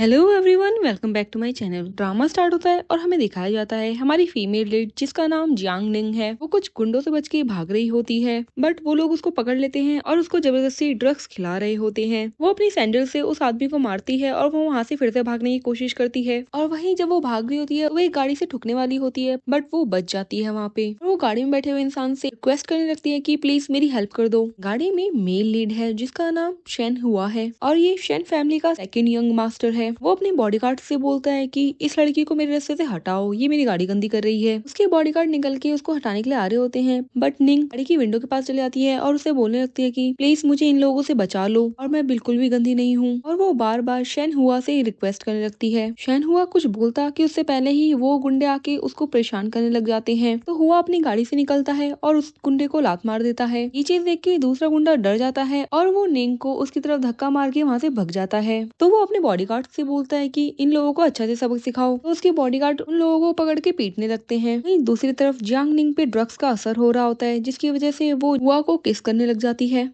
Hello everyone, welcome back to my channel. Drama start होता है और हमें दिखाया जाता है हमारी फीमेल लीड जिसका नाम जियांग निंग है। वो कुछ गुंडों से बच के भाग रही होती है, बट वो लोग उसको पकड़ लेते हैं और उसको जबरदस्ती ड्रग्स खिला रहे होते हैं। वो अपनी सैंडल से उस आदमी को मारती है और वो वहाँ से फिर से भागने की कोशिश करती है। और वहीं जब वो भाग रही होती है, वो एक गाड़ी से ठुकने वाली होती है, बट वो बच जाती है वहाँ पे। और वो गाड़ी में बैठे हुए इंसान से रिक्वेस्ट करने लगती है कि प्लीज मेरी हेल्प कर दो। गाड़ी में मेल लीड है जिसका नाम शेन हुआ है और ये शेन फैमिली का सेकंड यंग मास्टर है। वो अपने बॉडीगार्ड से बोलता है कि इस लड़की को मेरे रास्ते से हटाओ, ये मेरी गाड़ी गंदी कर रही है। उसके बॉडीगार्ड निकल के उसको हटाने के लिए आ रहे होते हैं, बट निंग गाड़ी की विंडो के पास चली आती है और उसे बोलने लगती है कि प्लीज मुझे इन लोगों से बचा लो और मैं बिल्कुल भी गंदी नहीं हूँ। और वो बार बार शेन हुआ से रिक्वेस्ट करने लगती है। शेन हुआ कुछ बोलता कि उससे पहले ही वो गुंडे आके उसको परेशान करने लग जाते हैं। तो हुआ अपनी गाड़ी से निकलता है और उस गुंडे को लात मार देता है। ये चीज देख के दूसरा गुंडा डर जाता है और वो निंग को उसकी तरफ धक्का मार के वहाँ से भग जाता है। तो वो अपने बॉडीगार्ड से बोलता है कि इन लोगों को अच्छा से सबक सिखाओ। तो उसके बॉडीगार्ड उन लोगों को पकड़ के पीटने लगते हैं। वहीं दूसरी तरफ जियांग निंग पे ड्रग्स का असर हो रहा होता है, जिसकी वजह से वो हुआ को किस करने लग जाती है।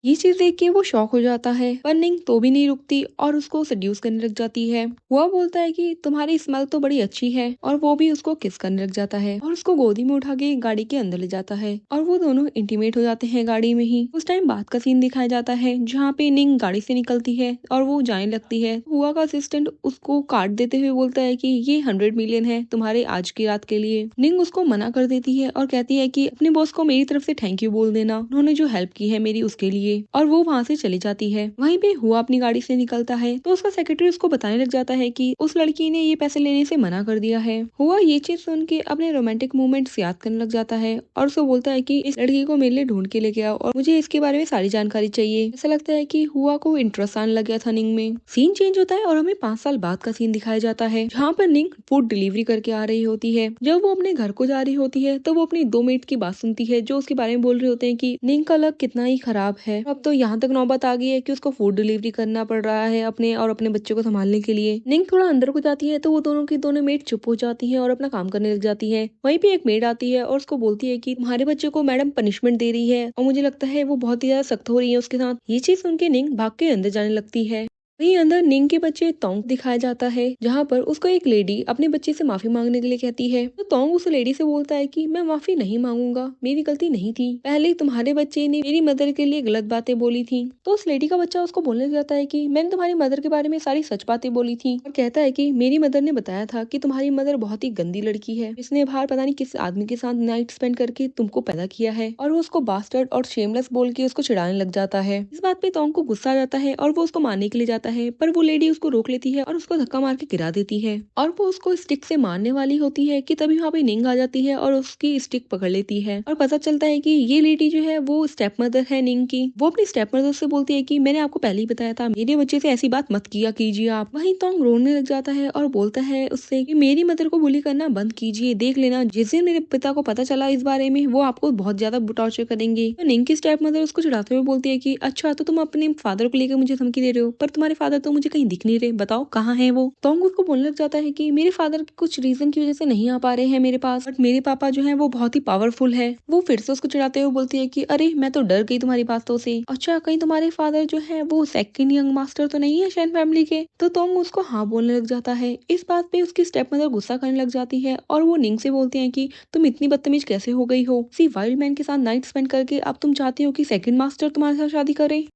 ये चीज देख के वो शॉक हो जाता है, पर निंग तो भी नहीं रुकती और उसको सड्यूस करने लग जाती है। वो बोलता है कि तुम्हारी स्मेल तो बड़ी अच्छी है और वो भी उसको किस करने लग जाता है और उसको गोदी में उठा के गाड़ी के अंदर ले जाता है और वो दोनों इंटीमेट हो जाते हैं गाड़ी में ही। उस टाइम बात का सीन दिखाया जाता है जहाँ पे निंग गाड़ी से निकलती है और वो जाने लगती है। हुआ का असिस्टेंट उसको काट देते हुए बोलता है कि ये 100 मिलियन है तुम्हारे आज की रात के लिए। निंग उसको मना कर देती है और कहती है कि अपने बॉस को मेरी तरफ से थैंक यू बोल देना, उन्होंने जो हेल्प की है मेरी उसके लिए। और वो वहाँ से चली जाती है। वहीं पे हुआ अपनी गाड़ी से निकलता है तो उसका सेक्रेटरी उसको बताने लग जाता है कि उस लड़की ने ये पैसे लेने से मना कर दिया है। हुआ ये चीज सुन के अपने रोमांटिक मोमेंट्स याद करने लग जाता है और उसको बोलता है कि इस लड़की को मेरे लिए ढूंढ के लेके आओ और मुझे इसके बारे में सारी जानकारी चाहिए। ऐसा लगता है कि हुआ को इंटरेस्ट आने लग गया था निंग में। सीन चेंज होता है और हमें 5 साल बाद का सीन दिखाया जाता है जहाँ पर निंग फूड डिलीवरी करके आ रही होती है। जब वो अपने घर को जा रही होती है तो वो अपनी 2 मेट की बात सुनती है जो उसके बारे में बोल रहे होते हैं कि निंग का लक कितना ही खराब है, अब तो यहाँ तक नौबत आ गई है कि उसको फूड डिलीवरी करना पड़ रहा है अपने और अपने बच्चे को संभालने के लिए। निंग थोड़ा अंदर को जाती है तो वो दोनों की दोनों मेट चुप हो जाती है और अपना काम करने लग जाती है। वहीं पे एक मेड आती है और उसको बोलती है कि तुम्हारे बच्चे को मैडम पनिशमेंट दे रही है और मुझे लगता है वो बहुत ही ज्यादा सख्त हो रही है उसके साथ। ये चीज सुन के निंग भाग के अंदर जाने लगती है। वहीं अंदर निंग के बच्चे तोंग दिखाया जाता है जहाँ पर उसको एक लेडी अपने बच्चे से माफी मांगने के लिए कहती है। तो तोंग उस लेडी से बोलता है कि मैं माफी नहीं मांगूंगा, मेरी गलती नहीं थी, पहले तुम्हारे बच्चे ने मेरी मदर के लिए गलत बातें बोली थी। तो उस लेडी का बच्चा उसको बोलने लग जाता है कि मैंने तुम्हारी मदर के बारे में सारी सच बातें बोली थी और कहता है कि मेरी मदर ने बताया था कि तुम्हारी मदर बहुत ही गंदी लड़की है, इसने बाहर पता नहीं किस आदमी के साथ नाइट स्पेंड करके तुमको पैदा किया है। और वो उसको बास्टर्ड और शेमलेस बोल के उसको चिढ़ाने लग जाता है। इस बात पे तोंग को गुस्सा आ जाता है और वो उसको मारने के लिए जाता है, पर वो लेडी उसको रोक लेती है और उसको धक्का मार के गिरा देती है और वो उसको स्टिक से मारने वाली होती है कि तभी वहाँ पे निंग आ जाती है और उसकी स्टिक पकड़ लेती है और पता चलता है कि ये लेडी जो है वो स्टेप मदर है निंग की। वो अपनी स्टेप मदर से बोलती है कि मैंने आपको पहले ही बताया था मेरे बच्चे से ऐसी बात मत किया कीजिए आप। वहीं तोंग रोने लग जाता है और बोलता है उससे कि मेरी मदर को बुली करना बंद कीजिए, देख लेना जिस दिन मेरे पिता को पता चला इस बारे में वो आपको बहुत ज्यादा टॉर्चर करेंगे। तो निंग की स्टेप मदर उसको चिढ़ाते हुए बोलती है कि अच्छा तो तुम अपने फादर को लेकर मुझे धमकी दे रहे हो, पर तुम्हारे फादर तो मुझे कहीं दिख नहीं रहे, बताओ कहाँ है वो। तोंग उसको बोलने लग जाता है कि मेरे फादर कुछ रीजन की वजह से नहीं आ पा रहे हैं मेरे पास, बट मेरे पापा जो है वो बहुत ही पावरफुल है। वो फिर से उसको चिढ़ाते हुए बोलती है कि अरे मैं तो डर गई तुम्हारी बातों से, अच्छा कहीं तुम्हारे फादर जो है वो सेकंड यंग मास्टर तो नहीं है शैन फैमिली के। तो तोंग उसको हाँ बोलने लग जाता है। इस बात पे उसकी स्टेप मदर गुस्सा करने लग जाती है और वो निंग से बोलती है कि तुम इतनी बदतमीज कैसे हो गई हो, सी वाइल्ड मैन के साथ नाइट स्पेंड करके अब तुम चाहती हो कि सेकंड मास्टर तुम्हारे साथ शादी करे।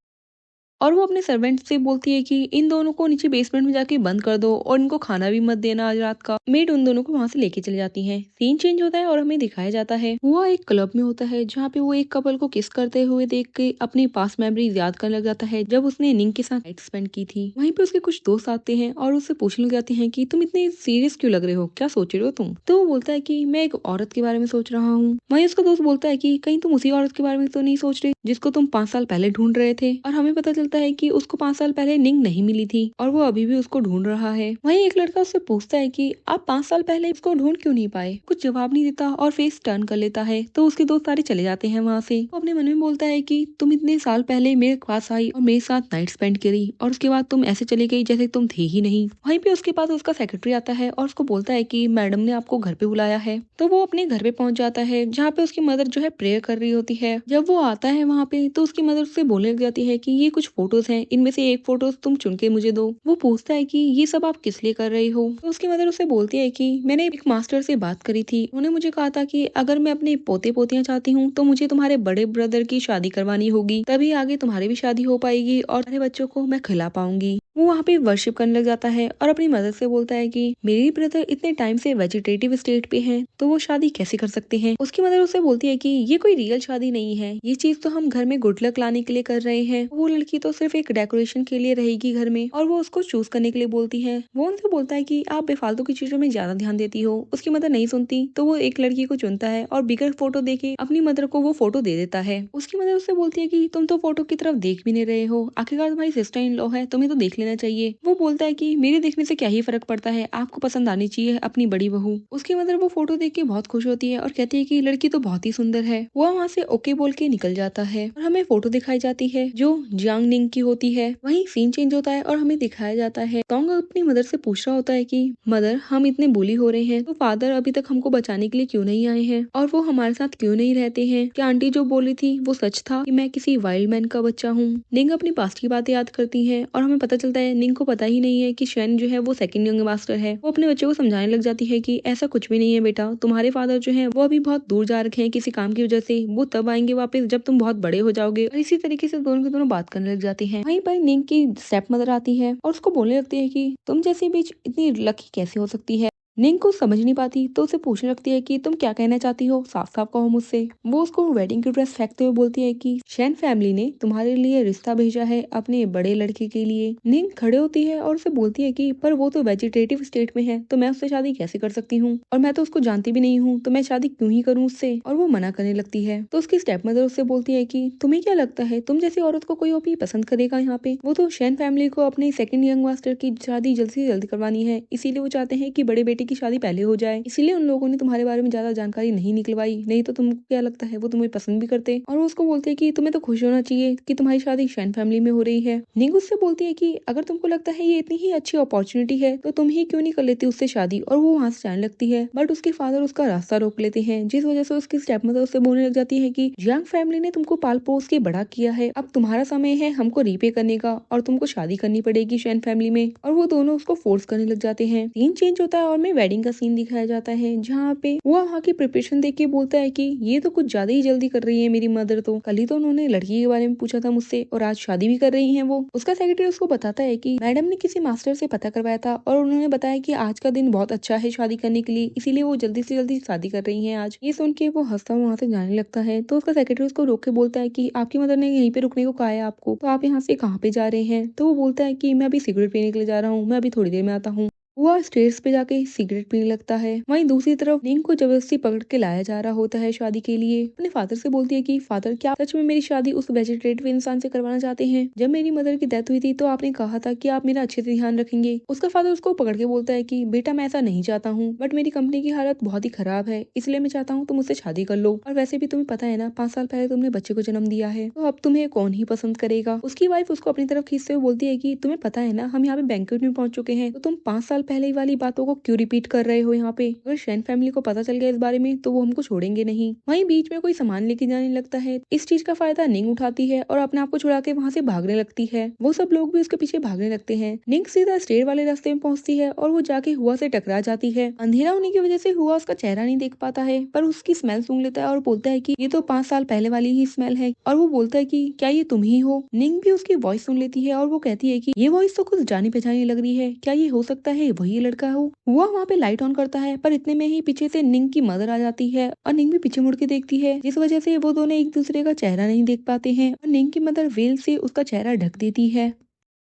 और वो अपने सर्वेंट से बोलती है कि इन दोनों को नीचे बेसमेंट में जाके बंद कर दो और इनको खाना भी मत देना आज रात का। मेड उन दोनों को वहां से लेके चली जाती है। सीन चेंज होता है और हमें दिखाया जाता है वो एक क्लब में होता है जहाँ पे वो एक कपल को किस करते हुए देख के अपनी पास मेमोरीज याद करने लग जाता है जब उसने निंग के साथ नाइट स्पेंड की थी। वहीं पे उसके कुछ दोस्त आते हैं और उससे पूछने लग जाते हैं कि तुम इतने सीरियस क्यों लग रहे हो, क्या सोच रहे हो तुम। तो वो बोलता है कि मैं एक औरत के बारे में सोच रहा हूँ। वहीं उसका दोस्त बोलता है कि कहीं तुम उसी औरत के बारे में तो नहीं सोच रहे जिसको तुम 5 साल पहले ढूंढ रहे थे। और हमें पता चलता है कि उसको 5 साल पहले निंग नहीं मिली थी और वो अभी भी उसको ढूंढ रहा है। वहीं एक लड़का उससे पूछता है कि आप 5 साल पहले उसको ढूंढ क्यों नहीं पाए। कुछ जवाब नहीं देता और फेस टर्न कर लेता है। तो उसके दोस्त सारे चले जाते हैं वहाँ से। वो अपने मन में बोलता है कि तुम इतने साल पहले मेरे पास आई और मेरे साथ नाइट स्पेंड करी और उसके बाद तुम ऐसे चली गई जैसे तुम थे ही नहीं। वहीं पे उसके पास उसका सेक्रेटरी आता है और उसको बोलता है कि मैडम ने आपको घर पे बुलाया है। तो वो अपने घर पे पहुंच जाता है जहाँ पे उसकी मदर जो है प्रेयर कर रही होती है। जब वो आता है वहाँ पे तो उसकी मदर उससे बोलने लग जाती है कि ये कुछ फोटोज हैं, इनमें से एक फोटोज तुम चुन के मुझे दो। वो पूछता है कि ये सब आप किस लिए कर रही हो? तो उसकी मदर उसे बोलती है कि मैंने एक मास्टर से बात करी थी, उन्होंने मुझे कहा था कि अगर मैं अपने पोते पोतियां चाहती हूँ तो मुझे तुम्हारे बड़े ब्रदर की शादी करवानी होगी, तभी आगे तुम्हारी भी शादी हो पाएगी और तुम्हारे बच्चों को मैं खिला पाऊंगी। वो वहाँ पे वर्शिप करने लग जाता है और अपनी मदर से बोलता है कि मेरी ब्रदर इतने टाइम से वेजिटेटिव स्टेट पे हैं, तो वो शादी कैसे कर सकते हैं। उसकी मदर उसे बोलती है कि ये कोई रियल शादी नहीं है, ये चीज तो हम घर में गुड लक लाने के लिए कर रहे हैं, वो लड़की तो सिर्फ एक डेकोरेशन के लिए रहेगी घर में, और वो उसको चूज करने के लिए बोलती है। वो उनसे बोलता है कि आप बेफालतू की चीजों में ज्यादा ध्यान देती हो। उसकी मदर नहीं सुनती तो वो एक लड़की को चुनता है और बिगर फोटो देके अपनी मदर को वो फोटो दे देता है। उसकी मदर उससे बोलती है कि तुम तो फोटो की तरफ देख भी नहीं रहे हो, आखिरकार तुम्हारी सिस्टर इन लॉ है, तुम्हें तो देख लेना चाहिए। वो बोलता है कि मेरे देखने से क्या ही फर्क पड़ता है, आपको पसंद आनी चाहिए अपनी बड़ी बहू। उसकी मदर वो फोटो देख के बहुत खुश होती है और कहती है कि लड़की तो बहुत ही सुंदर है। वो वहाँ से ओके बोल के निकल जाता है और हमें फोटो दिखाई जाती है जो जियांग निंग की होती है। वहीं सीन चेंज होता है और हमें दिखाया जाता है तोंग अपनी मदर से पूछ रहा होता है कि मदर, हम इतने बुली हो रहे हैं तो फादर अभी तक हमको बचाने के लिए क्यों नहीं आए हैं, और वो हमारे साथ क्यों नहीं रहते हैं? क्या आंटी जो बोली थी वो सच था कि मैं किसी वाइल्ड मैन का बच्चा हूँ? निंग अपनी पास्ट की बातें याद करती है और हमें पता चलता है निंग को पता ही नहीं है कि शेन जो है वो सेकंड यंग मास्टर है। वो अपने बच्चे को समझाने लग जाती है कि ऐसा कुछ भी नहीं है बेटा, तुम्हारे फादर जो है वो अभी बहुत दूर जा रखे हैं किसी काम की वजह से, वो तब आएंगे वापस जब तुम बहुत बड़े हो जाओगे। और इसी तरीके से दोनों के दोनों बात करने लग जाती हैं। वहीं पर निंग की स्टेप मदर आती है और उसको बोलने लगती है कि तुम जैसे बीच इतनी लकी कैसे हो सकती है। निंग को समझ नहीं पाती तो उसे पूछने लगती है कि तुम क्या कहना चाहती हो, साफ साफ कहो मुझसे। वो उसको वेडिंग की ड्रेस फेंकते हुए बोलती है कि शैन फैमिली ने तुम्हारे लिए रिश्ता भेजा है अपने बड़े लड़के के लिए। निंग खड़े होती है और उसे बोलती है कि पर वो तो वेजिटेटिव स्टेट में है, तो मैं उससे शादी कैसे कर सकती हूँ, और मैं तो उसको जानती भी नहीं हूँ, तो मैं शादी क्यों ही करूँ उससे। और वो मना करने लगती है तो उसकी स्टेप मदर उससे बोलती है कि तुम्हें क्या लगता है तुम जैसी औरत को कोई भी पसंद करेगा यहाँ पे? वो तो शैन फैमिली को अपने सेकंड यंग मास्टर की शादी जल्द से जल्द करवानी है, इसीलिए वो चाहते हैं कि बड़े बेटे की शादी पहले हो जाए, इसीलिए उन लोगों ने तुम्हारे बारे में ज्यादा जानकारी नहीं निकलवाई, नहीं तो तुमको क्या लगता है वो तुम्हें पसंद भी करते। और वो उसको बोलते हैं कि तुम्हें तो खुश होना चाहिए कि तुम्हारी शादी शैन फैमिली में हो रही है। निंग उससे बोलती है कि अगर तुमको लगता है ये इतनी ही अच्छी अपॉर्चुनिटी है तो तुम ही क्यों नहीं कर लेती उससे शादी, और वो वहाँ से जाने लगती है। बट उसके फादर उसका रास्ता रोक लेते हैं, जिस वजह से उसकी स्टेप मदर उससे बोलने लग जाती है कि जियांग फैमिली ने तुमको पाल पोस के बड़ा किया है, अब तुम्हारा समय है हमको रीपे करने का और तुमको शादी करनी पड़ेगी शैन फैमिली में। और वो दोनों उसको फोर्स करने लग जाते हैं। सीन चेंज होता है और मैं वेडिंग का सीन दिखाया जाता है जहाँ पे वो वहाँ की प्रिपरेशन देख के बोलता है कि ये तो कुछ ज्यादा ही जल्दी कर रही है मेरी मदर, तो कल ही तो उन्होंने लड़की के बारे में पूछा था मुझसे और आज शादी भी कर रही है। वो उसका सेक्रेटरी उसको बताता है कि मैडम ने किसी मास्टर से पता करवाया था और उन्होंने बताया कि आज का दिन बहुत अच्छा है शादी करने के लिए, इसीलिए वो जल्दी से जल्दी शादी कर रही है आज। ये सुन के वो हंसता वहाँ से जाने लगता है तो उसका सेक्रेटरी उसको रोक के बोलता है कि आपकी मदर ने यहीं पे रुकने को कहा है आपको, तो आप यहाँ से कहाँ पे जा रहे हैं? तो वो बोलता है कि मैं अभी सिगरेट पीने के लिए जा रहा हूँ, मैं अभी थोड़ी देर में आता हूँ। वो स्टेज पे जाके सिगरेट पीने लगता है। वहीं दूसरी तरफ निंग को जबरदस्ती पकड़ के लाया जा रहा होता है शादी के लिए। अपने फादर से बोलती है कि फादर, क्या आप सच में मेरी शादी उस वेजिटेटिव इंसान से करवाना चाहते हैं? जब मेरी मदर की डेथ हुई थी तो आपने कहा था कि आप मेरा अच्छे से ध्यान रखेंगे। उसका फादर उसको पकड़ के बोलता है कि बेटा मैं ऐसा नहीं चाहता हूँ, बट मेरी कंपनी की हालत बहुत ही खराब है, इसलिए मैं चाहता हूँ तुम मुझसे शादी कर लो। और वैसे भी तुम्हें पता है ना, 5 साल पहले तुमने बच्चे को जन्म दिया है, तो अब तुम्हें कौन ही पसंद करेगा। उसकी वाइफ उसको अपनी तरफ खींचते हुए बोलती है कि तुम्हें पता है ना, हम यहाँ पे बैंक्वेट में पहुंच चुके हैं, तो तुम 5 साल पहले वाली बातों को क्यों रिपीट कर रहे हो यहाँ पे? अगर शैन फैमिली को पता चल गया इस बारे में तो वो हमको छोड़ेंगे नहीं। वहीं बीच में कोई सामान लेके जाने लगता है, इस चीज का फायदा निंग उठाती है और अपने आप को छुड़ा के वहाँ से भागने लगती है। वो सब लोग भी उसके पीछे भागने लगते हैं। निंग सीधा स्टेयर वाले रास्ते में पहुंचती है और वो जाके हुआ से टकरा जाती है। अंधेरा होने की वजह से हुआ उसका चेहरा नहीं देख पाता है, पर उसकी स्मेल सूंघ लेता है और बोलता है कि ये तो 5 साल पहले वाली ही स्मेल है। और वो बोलता है कि क्या ये तुम ही हो? निंग भी उसकी वॉइस सुन लेती है और वो कहती है कि ये वॉइस तो कुछ जानी पहचानी लग रही है, क्या ये हो सकता है वही लड़का हो? हुआ वहाँ पे लाइट ऑन करता है, पर इतने में ही पीछे से निंग की मदर आ जाती है और निंग भी पीछे मुड़ के देखती है, जिस वजह से वो दोनों एक दूसरे का चेहरा नहीं देख पाते हैं और निंग की मदर वेल से उसका चेहरा ढक देती है।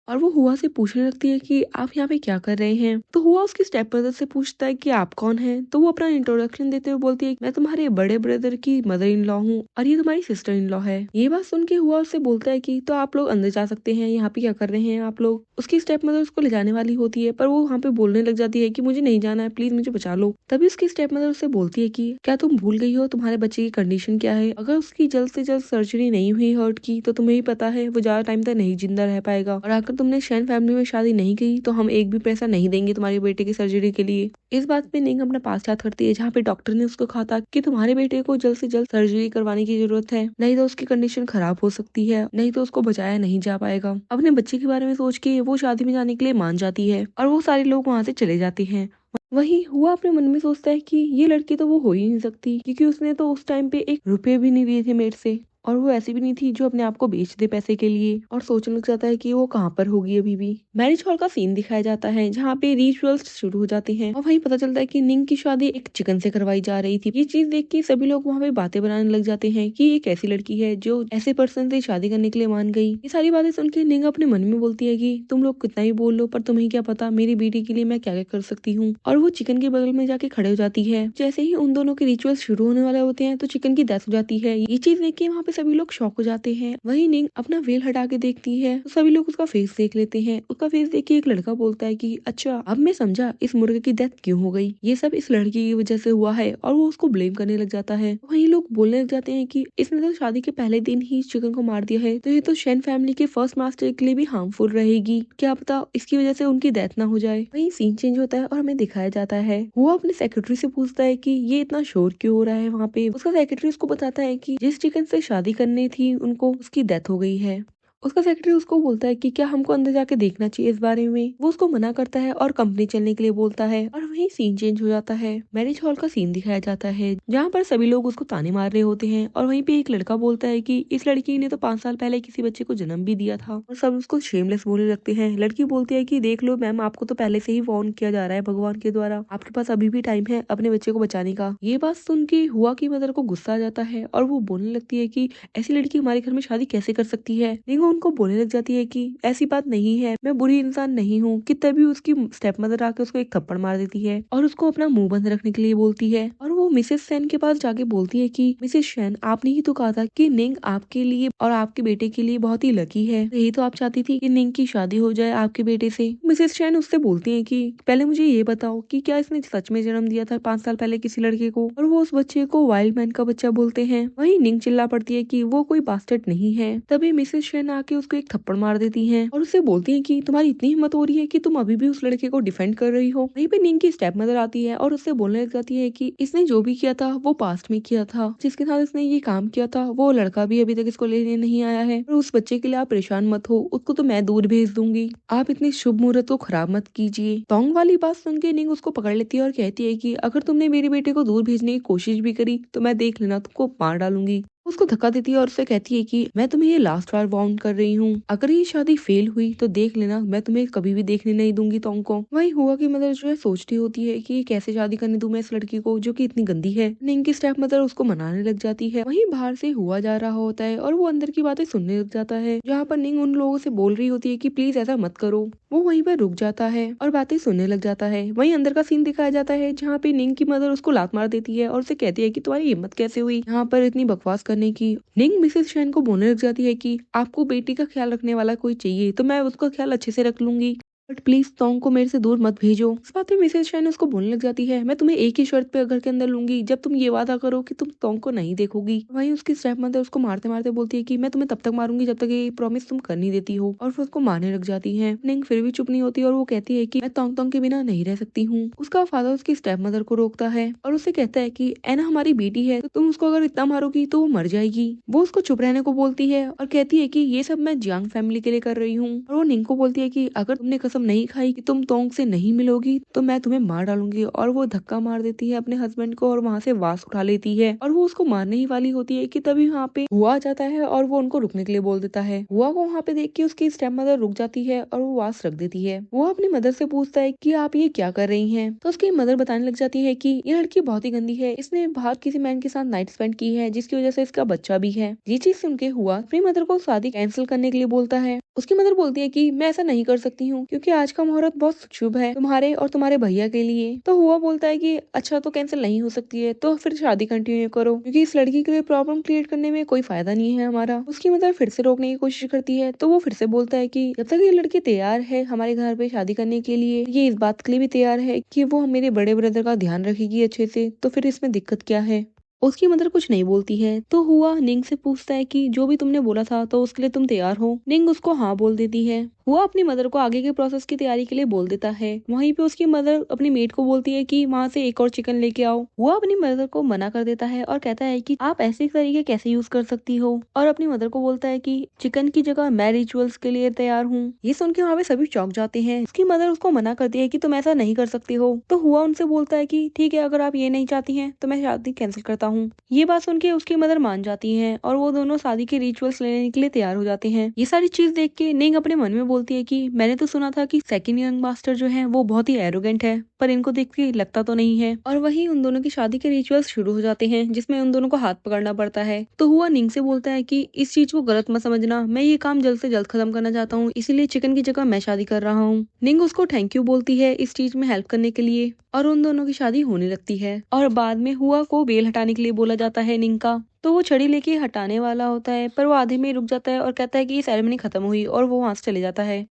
और वो हुआ से पूछने लगती है कि आप यहाँ पे क्या कर रहे हैं? तो हुआ उसकी स्टेप ब्रदर से पूछता है कि आप कौन हैं? तो वो अपना इंट्रोडक्शन देते हुए बोलती है मैं तुम्हारे बड़े ब्रदर की मदर इन लॉ हूँ और ये तुम्हारी सिस्टर इन लॉ है। ये बात सुन के हुआ उससे बोलता है कि तो आप लोग अंदर जा सकते हैं, यहाँ पे क्या कर रहे हैं आप लोग? उसकी स्टेप मदर उसको ले जाने वाली होती है, पर वो वहाँ पे बोलने लग जाती है कि मुझे नहीं जाना है, प्लीज मुझे बचा लो। तभी उसकी स्टेप मदर उससे बोलती है कि क्या तुम भूल गई हो तुम्हारे बच्चे की कंडीशन क्या है? अगर उसकी जल्द से जल्द सर्जरी नहीं हुई हर्ट की तो तुम्हें ही पता है वो ज्यादा टाइम तक नहीं जिंदा रह पाएगा, और अगर तुमने शैन फैमिली में शादी नहीं की तो हम एक भी पैसा नहीं देंगे तुम्हारे बेटे की सर्जरी के लिए। इस बात पे निंग अपना पास याद करती है जहाँ पे डॉक्टर ने उसको कहा था कि तुम्हारे बेटे को जल्द से जल्द सर्जरी करवाने की जरूरत है, नहीं तो उसकी कंडीशन खराब हो सकती है, नहीं तो उसको बचाया नहीं जा पाएगा। अपने बच्चे के बारे में सोच के वो शादी में जाने के लिए मान जाती है और वो सारे लोग वहाँ से चले जाते हैं। वही हुआ अपने मन में सोचता है कि ये लड़की तो वो हो ही नहीं सकती, क्योंकि उसने तो उस टाइम पे 1 रुपए भी नहीं लिए थे मेरे से, और वो ऐसी भी नहीं थी जो अपने आप को बेच दे पैसे के लिए। और सोचने लग जाता है कि वो कहाँ पर होगी अभी भी। मैरिज हॉल का सीन दिखाया जाता है जहाँ पे रिचुअल्स शुरू हो जाते हैं और वहीं पता चलता है कि निंग की शादी एक चिकन से करवाई जा रही थी। ये चीज देख के सभी लोग वहाँ पे बातें बनाने लग जाते हैं कि ये कैसी लड़की है जो ऐसे पर्सन से शादी करने के लिए मान गई। ये सारी बातें सुन के निंग अपने मन में बोलती है कि तुम लोग कितना ही बोल लो, पर तुम्हें क्या पता मेरी बेटी के लिए मैं क्या क्या कर सकती हूँ। और वो चिकन के बगल में जाके खड़े हो जाती है। जैसे ही उन दोनों के रिचुअल्स शुरू होने वाले होते हैं तो चिकन की डेथ हो जाती है। ये चीज देख के वहाँ पे सभी लोग शॉक हो जाते हैं। वहीं निंग अपना वेल हटा के देखती है तो सभी लोग उसका फेस देख लेते हैं। उसका फेस देख के एक लड़का बोलता है कि अच्छा अब मैं समझा इस मुर्गे की डेथ क्यों हो गई, ये सब इस लड़की की वजह से हुआ है। और वो उसको ब्लेम करने लग जाता है। वहीं लोग बोलने लग जाते हैं कि इसने तो शादी के पहले दिन ही चिकन को मार दिया है, तो ये तो शैन फैमिली के फर्स्ट मास्टर के लिए भी हार्मफुल रहेगी, क्या पता इसकी वजह से उनकी डेथ ना हो जाए। वहीं सीन चेंज होता है और हमें दिखाया जाता है वो अपने सेक्रेटरी से पूछता है कि ये इतना शोर क्यों हो रहा है वहाँ पे। उसका सेक्रेटरी उसको बताता है कि जिस चिकन से शादी करनी थी उनको उसकी डेथ हो गई है। उसका सेक्रेटरी उसको बोलता है कि क्या हमको अंदर जाके देखना चाहिए इस बारे में। वो उसको मना करता है और कंपनी चलने के लिए बोलता है। और वहीं सीन चेंज हो जाता है। मैरिज हॉल का सीन दिखाया जाता है जहाँ पर सभी लोग उसको ताने मार रहे होते हैं और वहीं पे एक लड़का बोलता है कि इस लड़की ने तो 5 साल पहले किसी बच्चे को जन्म भी दिया था। और सब उसको शेमलेस बोलने लगते हैं। लड़की बोलती है कि देख लो मैम, आपको तो पहले से ही वार्न किया जा रहा है भगवान के द्वारा, आपके पास अभी भी टाइम है अपने बच्चे को बचाने का। ये बात सुन के हुआ की मदर को गुस्सा आ जाता है और वो बोलने लगती है कि ऐसी लड़की हमारे घर में शादी कैसे कर सकती है। लेकिन उनको बोलने लग जाती है कि ऐसी बात नहीं है, मैं बुरी इंसान नहीं हूँ। कि तभी उसकी स्टेप मदर आके उसको एक थप्पड़ मार देती है और उसको अपना मुंह बंद रखने के लिए बोलती है। और वो मिसेस सेन के पास जाके बोलती है कि मिसेस सेन, आपने ही तो कहा था कि निंग आपके लिए और आपके बेटे के लिए बहुत ही लकी है, यही तो आप चाहती थी कि निंग की शादी हो जाए आपके बेटे से। मिसेस सेन उससे बोलती है कि पहले मुझे ये बताओ कि क्या इसने सच में जन्म दिया था 5 साल पहले किसी लड़के को। और वो उस बच्चे को वाइल्ड मैन का बच्चा बोलते हैं। वहीं निंग चिल्ला पड़ती है कि वो कोई बास्टर्ड नहीं है। तभी मिसेस सेन आके उसको एक थप्पड़ मार देती हैं और उसे बोलती हैं कि तुम्हारी इतनी हिम्मत हो रही है कि तुम अभी भी उस लड़के को डिफेंड कर रही हो। वहीं पे निंग की स्टेप मदर आती है और उससे बोलने लग जाती है कि इसने जो भी किया था वो पास्ट में किया था, जिसके साथ इसने ये काम किया था वो लड़का भी अभी तक इसको लेने नहीं आया है। और उस बच्चे के लिए आप परेशान मत हो, उसको तो मैं दूर भेज दूंगी, आप इतने शुभ मुहूर्त को खराब मत कीजिए। टोंग वाली बात सुन के निंग उसको पकड़ लेती है और कहती है कि अगर तुमने मेरे बेटे को दूर भेजने की कोशिश भी करी तो मैं देख लेना तुमको मार डालूंगी। उसको धक्का देती है और उससे कहती है कि मैं तुम्हें ये लास्ट बार वार्न कर रही हूँ, अगर ये शादी फेल हुई तो देख लेना मैं तुम्हें कभी भी देखने नहीं दूंगी टोंग को। वहीं हुआ की मदर जो है सोचती होती है कि कैसे शादी करने दूं मैं इस लड़की को जो कि इतनी गंदी है। निंग की स्टेप मदर उसको मनाने लग जाती है। वहीं बाहर से हुआ जा रहा होता है और वो अंदर की बातें सुनने लग जाता है जहाँ पर निंग उन लोगों से बोल रही होती है कि प्लीज ऐसा मत करो। वो वहीं पर रुक जाता है और बातें सुनने लग जाता है। वहीं अंदर का सीन दिखाया जाता है जहाँ पे निंग की मदर उसको लात मार देती है और उसे कहती है कि तुम्हारी हिम्मत कैसे हुई यहाँ पर इतनी बकवास करने की। निंग मिसेस शैन को बोलने लग जाती है कि आपको बेटी का ख्याल रखने वाला कोई चाहिए तो मैं उसका ख्याल अच्छे से रख लूंगी, बट प्लीज टोंग को मेरे से दूर मत भेजो। इस बात पे मिसेस शैन उसको बोलने लग जाती है मैं तुम्हें एक ही शर्त पे घर के अंदर लूंगी, जब तुम ये वादा करो कि तुम टोंग को नहीं देखोगी। वहीं उसकी स्टेप मदर उसको मारते मारते बोलती है कि मैं तुम्हें तब तक मारूंगी जब तक ये प्रॉमिस तुम कर नहीं देती हो। और फिर उसको मारने लग जाती है। निंग फिर भी चुप नहीं होती और वो कहती है कि मैं टोंग टोंग के बिना नहीं रह सकती हूँ। उसका फादर उसकी स्टेप मदर को रोकता है और उसे कहता है कि एना हमारी बेटी है तो तुम उसको अगर इतना मारोगी तो वो मर जाएगी। वो उसको चुप रहने को बोलती है और कहती है कि ये सब मैं जियांग फैमिली के लिए कर रही हूँ। और वो निंग को बोलती है कि अगर तुमने कसम नहीं खाई कि तुम टोंग से नहीं मिलोगी तो मैं तुम्हें मार डालूंगी। और वो धक्का मार देती है अपने हस्बैंड को और वहाँ से वास उठा लेती है और वो उसको मारने ही वाली होती है कि तभी वहाँ पे हुआ आ जाता है और वो उनको रुकने के लिए बोल देता है। हुआ को वहाँ पे देख के उसकी स्टेप मदर रुक जाती है और वो वास रख देती है। वो अपनी मदर से पूछता है कि आप ये क्या कर रही हैं। तो उसकी मदर बताने लग जाती है कि ये लड़की बहुत ही गंदी है, इसने बाहर किसी मैन के साथ नाइट स्पेंड की है जिसकी वजह से इसका बच्चा भी है। ये चीज सुन के हुआ अपनी मदर को शादी कैंसिल करने के लिए बोलता है। उसकी मदर बोलती है कि मैं ऐसा नहीं कर सकती हूँ क्योंकि आज का मुहूर्त बहुत शुभ है तुम्हारे और तुम्हारे भैया के लिए। तो हुआ बोलता है कि अच्छा तो कैंसिल नहीं हो सकती है तो फिर शादी कंटिन्यू करो क्योंकि इस लड़की के लिए प्रॉब्लम क्रिएट करने में कोई फायदा नहीं है हमारा। उसकी मदर फिर से रोकने की कोशिश करती है तो वो फिर से बोलता है कि जब तक ये लड़की तैयार है हमारे घर पे शादी करने के लिए, ये इस बात के लिए भी तैयार है कि वो मेरे बड़े ब्रदर का ध्यान रखेगी अच्छे से, तो फिर इसमें दिक्कत क्या है। उसकी मदर कुछ नहीं बोलती है तो हुआ निंग से पूछता है कि जो भी तुमने बोला था तो उसके लिए तुम तैयार हो। निंग उसको हाँ बोल देती है। हुआ अपनी मदर को आगे के प्रोसेस की तैयारी के लिए बोल देता है। वहीं पे उसकी मदर अपनी मेड को बोलती है कि वहाँ से एक और चिकन लेके आओ। हुआ अपनी मदर को मना कर देता है और कहता है कि आप ऐसे तरीके कैसे यूज कर सकती हो, और अपनी मदर को बोलता है कि चिकन की जगह मैं रिचुअल्स के लिए तैयार हूँ। ये सुन के वहाँ पे सभी चौंक जाते हैं। उसकी मदर उसको मना करती है कि तुम ऐसा नहीं कर सकती हो। तो हुआ उनसे बोलता है कि ठीक है, अगर आप ये नहीं चाहती हैं तो मैं शादी कैंसिल करता हूँ। ये बात सुन के उसकी मदर मान जाती है और वो दोनों शादी के रिचुअल्स लेने के लिए तैयार हो जाते हैं। ये सारी चीज देख के निंग अपने मन में बोलती है कि मैंने तो सुना था कि सेकंड यंग मास्टर जो है वो बहुत ही एरोगेंट है, पर इनको देख के लगता तो नहीं है। और वहीं उन दोनों की शादी के रिचुअल्स शुरू हो जाते हैं, जिसमें उन दोनों को हाथ पकड़ना पड़ता है। तो हुआ निंग से बोलता है कि इस चीज को गलत मत समझना, मैं ये काम जल्द से जल्द खत्म करना चाहता हूँ, इसीलिए चिकन की जगह मैं शादी कर रहा हूँ। निंग उसको थैंक यू बोलती है इस चीज में हेल्प करने के लिए, और उन दोनों की शादी होने लगती है। और बाद में हुआ को बेल हटाने के लिए बोला जाता है निंग का। तो वो छड़ी लेके हटाने वाला होता है, पर वो आधे में रुक जाता है और कहता है कि ये सेरेमनी खत्म हुई, और वो वहां से चले जाता है।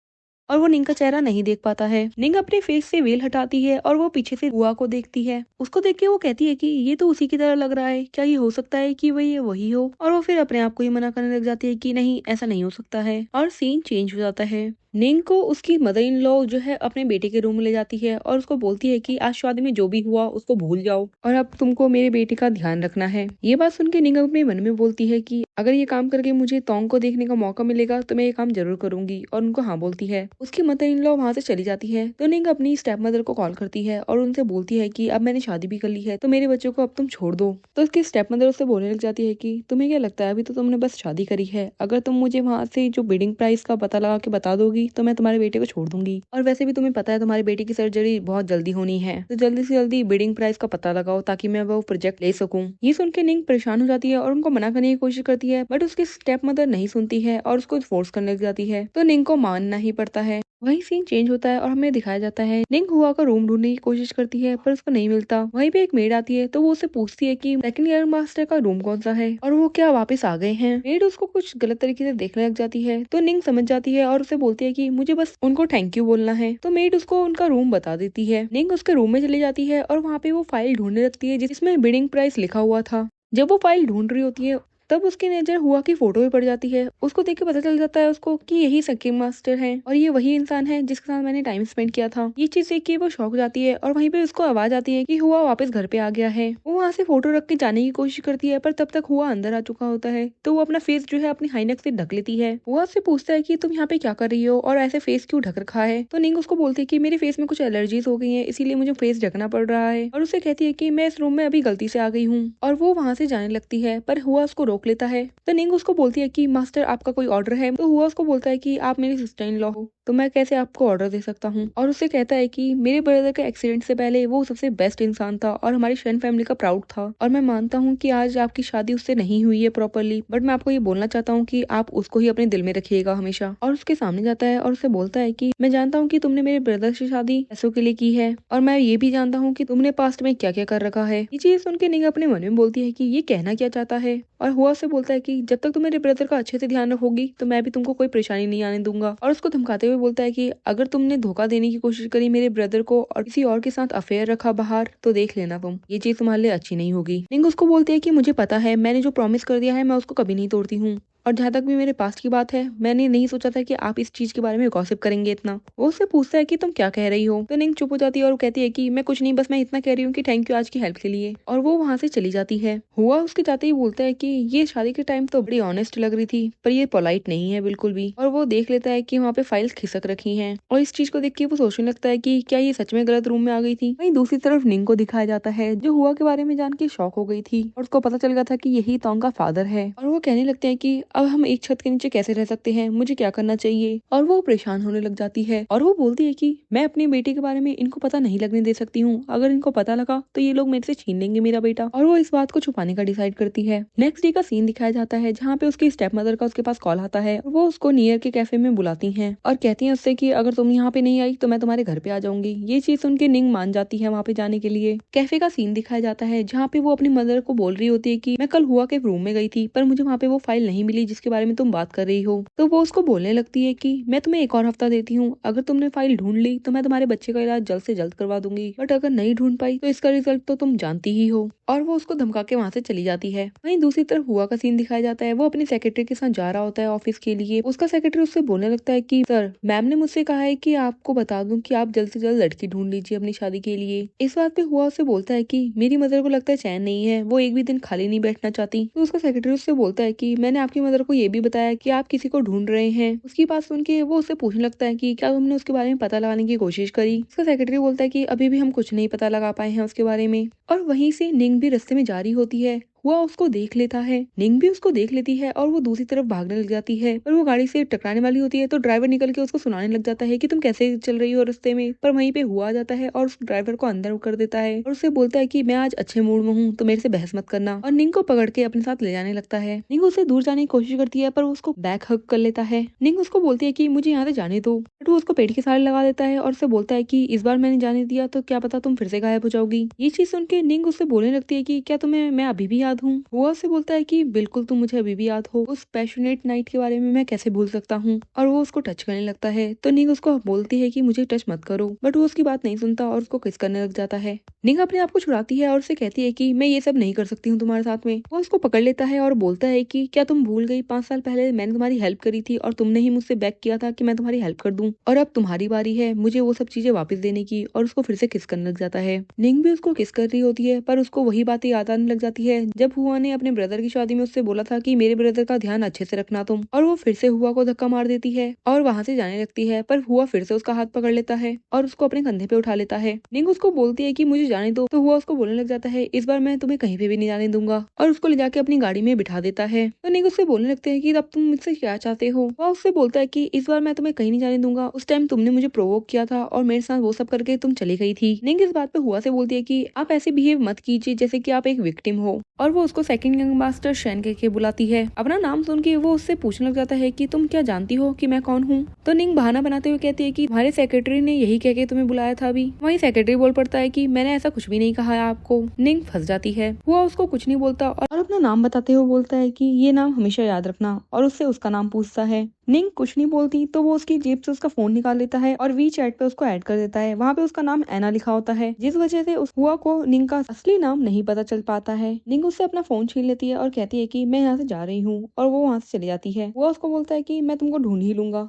और वो निंग का चेहरा नहीं देख पाता है। निंग अपने फेस से वेल हटाती है और वो पीछे से हुआ को देखती है। उसको देख के वो कहती है कि ये तो उसी की तरह लग रहा है, क्या ये हो सकता है कि वही वही हो। और वो फिर अपने आप को ही मना करने लग जाती है कि नहीं, ऐसा नहीं हो सकता है। और सीन चेंज हो जाता है। निंग को उसकी मदर इन लॉ जो है अपने बेटे के रूम में ले जाती है और उसको बोलती है कि आज शादी में जो भी हुआ उसको भूल जाओ, और अब तुमको मेरे बेटे का ध्यान रखना है। ये बात सुन के निंग अपने मन में बोलती है कि अगर ये काम करके मुझे तोंग को देखने का मौका मिलेगा तो मैं ये काम जरूर करूंगी, और उनको हाँ बोलती है। उसकी मदर इन लॉ वहाँ से चली जाती है तो निंग अपनी स्टेप मदर को कॉल करती है और उनसे बोलती है कि अब मैंने शादी भी कर ली है तो मेरे बच्चों को अब तुम छोड़ दो। तो उसकी स्टेप मदर उससे बोलने लग जाती है कि तुम्हें क्या लगता है, अभी तो तुमने बस शादी करी है, अगर तुम मुझे वहाँ से जो बिडिंग प्राइस का पता लगा के बता दोगी तो मैं तुम्हारे बेटे को छोड़ दूंगी। और वैसे भी तुम्हें पता है तुम्हारे बेटे की सर्जरी बहुत जल्दी होनी है, तो जल्दी से जल्दी बिडिंग प्राइस का पता लगाओ ताकि मैं वो प्रोजेक्ट ले सकूं। ये सुन के निंग परेशान हो जाती है और उनको मना करने की कोशिश करती है, बट उसकी स्टेप मदर नहीं सुनती है और उसको फोर्स करने लग जाती है। तो निंग को मानना ही पड़ता है। वहीं सीन चेंज होता है और हमें दिखाया जाता है निंग हुआ का रूम ढूंढने की कोशिश करती है पर उसको नहीं मिलता। वहीं पे एक मेड आती है तो वो उससे पूछती है कि सेकंड ईयर मास्टर का रूम कौन सा है और वो क्या वापस आ गए हैं। मेड उसको कुछ गलत तरीके से देखने लग जाती है तो निंग समझ जाती है और उसे बोलती है कि मुझे बस उनको थैंक यू बोलना है। तो मेड उसको उनका रूम बता देती है। निंग उसके रूम में चली जाती है और वहाँ पे वो फाइल ढूंढने लगती है जिसमें बिडिंग प्राइस लिखा हुआ था। जब वो फाइल ढूंढ रही होती है तब उसकी नजर हुआ की फोटो पे पड़ जाती है। उसको देख के पता चल जाता है उसको कि यही सकीम मास्टर है और ये वही इंसान है जिसके साथ मैंने टाइम स्पेंड किया था। ये चीज देख के वो शॉक हो जाती है और वहीं पे उसको आवाज आती है कि हुआ वापस घर पे आ गया है। वो वहाँ से फोटो रख के जाने की कोशिश करती है पर तब तक हुआ अंदर आ चुका होता है। तो वो अपना फेस जो है अपनी हाइनेक से ढक लेती है। हुआ उससे पूछता है कि तुम यहाँ पे क्या कर रही हो और ऐसे फेस क्यों ढक रखा है। तो निंग उसको बोलती है कि मेरे फेस में कुछ एलर्जीज हो गई है इसीलिए मुझे फेस ढकना पड़ रहा है। और उसे कहती है कि मैं इस रूम में अभी गलती से आ गई हूँ, और वो वहाँ से जाने लगती है पर हुआ उसको रोक लेता है। तो निंग उसको बोलती है कि मास्टर आपका कोई ऑर्डर है। तो हुआ उसको बोलता है कि आप मेरी सिस्टर इन लॉ हो तो मैं कैसे आपको ऑर्डर दे सकता हूँ। और उससे कहता है कि मेरे ब्रदर के एक्सीडेंट से पहले वो सबसे बेस्ट इंसान था और हमारी शन फैमिली का प्राउड था, और मैं मानता हूँ कि आज आपकी शादी उससे नहीं हुई है प्रॉपरली, बट मैं आपको ये बोलना चाहता हूँ कि आप उसको ही अपने दिल में रखिएगा हमेशा। और उसके सामने जाता है और उससे बोलता है कि मैं जानता हूँ कि तुमने मेरे ब्रदर से शादी पैसों के लिए की है, और मैं ये भी जानता हूँ कि तुमने पास्ट में क्या क्या कर रखा है। ये चीज सुन के निंग अपने मन में बोलती है कि ये कहना क्या चाहता है। और हुआ से बोलता है कि जब तक तुम मेरे ब्रदर का अच्छे से ध्यान रखोगी तो मैं भी तुमको कोई परेशानी नहीं आने दूंगा। और उसको धमकाते हुए बोलता है कि अगर तुमने धोखा देने की कोशिश करी मेरे ब्रदर को और किसी और के साथ अफेयर रखा बाहर तो देख लेना तुम, ये चीज तुम्हारे लिए अच्छी नहीं होगी। निंग उसको बोलती है कि मुझे पता है, मैंने जो प्रॉमिस कर दिया है मैं उसको कभी नहीं तोड़ती हूँ, और जहाँ तक भी मेरे पास्ट की बात है मैंने नहीं सोचा था कि आप इस चीज के बारे में गॉसिप करेंगे इतना। वो उससे पूछता है कि तुम क्या कह रही हो। तो निंग चुप हो जाती है और वो कहती है कि मैं कुछ नहीं, बस मैं इतना कह रही हूँ कि थैंक यू आज की हेल्प के लिए। और वो वहाँ से चली जाती है। हुआ उसके जाते ही बोलता है कि ये शादी के टाइम तो बड़ी ऑनेस्ट लग रही थी पर ये पोलाइट नहीं है बिल्कुल भी। और वो देख लेता है कि वहाँ पे फाइल्स खिसक रखी हैं, और इस चीज को देख के वो सोचने लगता है कि क्या ये सच में गलत रूम में आ गई थी। वहीं दूसरी तरफ निंग को दिखाया जाता है जो हुआ के बारे में जान के शॉक हो गई थी और उसको पता चल गया था कि यही तोंग का फादर है। और वो कहने लगते हैं कि अब हम एक छत के नीचे कैसे रह सकते हैं, मुझे क्या करना चाहिए। और वो परेशान होने लग जाती है और वो बोलती है कि मैं अपने बेटे के बारे में इनको पता नहीं लगने दे सकती हूँ, अगर इनको पता लगा तो ये लोग मेरे से छीन लेंगे मेरा बेटा। और वो इस बात को छुपाने का डिसाइड करती है। नेक्स्ट डे का सीन दिखाया जाता है जहाँ पे उसकी स्टेप मदर का उसके पास कॉल आता है और वो उसको नियर के कैफे में बुलाती है और कहती है उससे कि अगर तुम यहाँ पे नहीं आई तो मैं तुम्हारे घर पे आ जाऊंगी। ये चीज सुन के निंग मान जाती है वहाँ पे जाने के लिए। कैफे का सीन दिखाया जाता है जहाँ पे वो अपनी मदर को बोल रही होती है कि मैं कल हुआ के रूम में गई थी पर मुझे वहाँ पे वो फाइल नहीं मिली गई जिसके बारे में तुम बात कर रही हो। तो वो उसको बोलने लगती है कि मैं तुम्हें एक और हफ्ता देती हूँ, अगर तुमने फाइल ढूंढ ली तो मैं तुम्हारे बच्चे का इलाज जल्द से जल्द करवा दूंगी, बट अगर नहीं ढूंढ पाई तो इसका रिजल्ट तो तुम जानती ही हो। और वो उसको धमका के वहाँ से चली जाती है। वहीं दूसरी तरफ हुआ का सीन दिखाया जाता है। वो अपनी सेक्रेटरी के साथ जा रहा होता है ऑफिस के लिए। उसका सेक्रेटरी उससे बोलने लगता है कि सर, मैम ने मुझसे कहा है कि आपको बता दूं कि आप जल्द से जल्द लड़की ढूंढ लीजिए अपनी शादी के लिए। इस बात पे हुआ उससे बोलता है कि मेरी मदर को लगता है चैन नहीं है, वो एक भी दिन खाली नहीं बैठना चाहती। तो उसका सेक्रेटरी उससे बोलता है कि मैंने आपकी मदर को ये भी बताया कि आप किसी को ढूंढ रहे हैं। उसकी बात सुन के वो उससे पूछने लगता है कि क्या तुमने उसके बारे में पता लगाने की कोशिश करी। उसका सेक्रेटरी बोलता है कि अभी भी हम कुछ नहीं पता लगा पाए हैं उसके बारे में। और वहीं से निंग भी रास्ते में जारी होती है। हुआ उसको देख लेता है, निंग भी उसको देख लेती है और वो दूसरी तरफ भागने लग जाती है। पर वो गाड़ी से टकराने वाली होती है तो ड्राइवर निकल के उसको सुनाने लग जाता है कि तुम कैसे चल रही हो रास्ते में। पर वहीं पे हुआ आ जाता है और उस ड्राइवर को अंदर कर देता है और उससे बोलता है कि मैं आज अच्छे मूड में हूँ तो मेरे से बहस मत करना। और निंग को पकड़ के अपने साथ ले जाने लगता है। निंग उससे दूर जाने की कोशिश करती है पर वो उसको बैक हग कर लेता है। निंग उसको बोलती है कि मुझे यहाँ से जाने दो, बट वो उसको पेट के सहारे लगा देता है और उससे बोलता है कि इस बार मैंने जाने दिया तो क्या पता तुम फिर से गायब हो जाओगी। ये चीज सुन के निंग उससे बोलने लगती है कि क्या तुम्हें मैं अभी भी याद हूँ। वो उससे बोलता है कि बिल्कुल तुम मुझे अभी भी याद हो, उस पैशनेट नाइट के बारे में मैं कैसे भूल सकता हूँ। और वो उसको टच करने लगता है तो निंग उसको बोलती है कि मुझे टच मत करो, बट वो उसकी बात नहीं सुनता और उसको किस करने लग जाता है। निंग अपने आप को छुड़ाती है और उससे कहती है कि मैं ये सब नहीं कर सकती हूँ तुम्हारे साथ में। वो उसको पकड़ लेता है और बोलता है कि क्या तुम भूल गई 5 साल पहले मैंने तुम्हारी हेल्प करी थी और तुमने ही मुझसे बेग किया था कि मैं तुम्हारी हेल्प कर दूं, और अब तुम्हारी बारी है मुझे वो सब चीजें वापस देने की। और उसको फिर से किस करने लग जाता है। निंग भी उसको किस कर रही होती है पर उसको वही बातें याद आने लग जाती है जब हुआ ने अपने ब्रदर की शादी में उससे बोला था कि मेरे ब्रदर का ध्यान अच्छे से रखना तुम। और वो फिर से हुआ को धक्का मार देती है और वहां से जाने लगती है। पर हुआ फिर से उसका हाथ पकड़ लेता है और उसको अपने कंधे पे उठा लेता है। निंग उसको बोलती है कि मुझे जाने दो, तो हुआ उसको बोलने लग जाता है इस बार मैं तुम्हें कहीं पे भी नहीं जाने दूंगा, और उसको ले जाके अपनी गाड़ी में बिठा देता है। तो निंग उससे बोलने लगते हैं कि अब तुम मुझसे क्या चाहते हो। वह उससे बोलता है कि इस बार मैं तुम्हें कहीं नहीं जाने दूंगा, उस टाइम तुमने मुझे प्रोवोक किया था और मेरे साथ वो सब करके तुम चली गई थी। निंग इस बात पे हुआ से बोलती है कि आप ऐसे बिहेव मत कीजिए जैसे कि आप एक विक्टिम हो। और वो उसको सेकंड यंग मास्टर शैन कह के बुलाती है। अपना नाम सुन के वो उससे पूछने लग जाता है कि तुम क्या जानती हो कि मैं कौन हूँ। तो निंग बहाना बनाते हुए कहती है कि हमारे सेक्रेटरी ने यही कह के तुम्हें बुलाया था अभी। वहीं सेक्रेटरी बोल पड़ता है कि मैंने ऐसा कुछ भी नहीं कहा है आपको। निंग फंस जाती है। वो उसको कुछ नहीं बोलता और अपना नाम बताते हुए बोलता है कि ये नाम हमेशा याद रखना, और उससे उसका नाम पूछता है। निंग कुछ नहीं बोलती तो वो उसकी जेब से उसका फोन निकाल लेता है और वी चैट पे उसको ऐड कर देता है। वहाँ पे उसका नाम एना लिखा होता है, जिस वजह से उस हुआ को निंग का असली नाम नहीं पता चल पाता है। निंग उससे अपना फोन छीन लेती है और कहती है कि मैं यहाँ से जा रही हूँ, और वो वहाँ से चली जाती है। वो उसको बोलता है कि मैं तुमको ढूंढ ही लूंगा।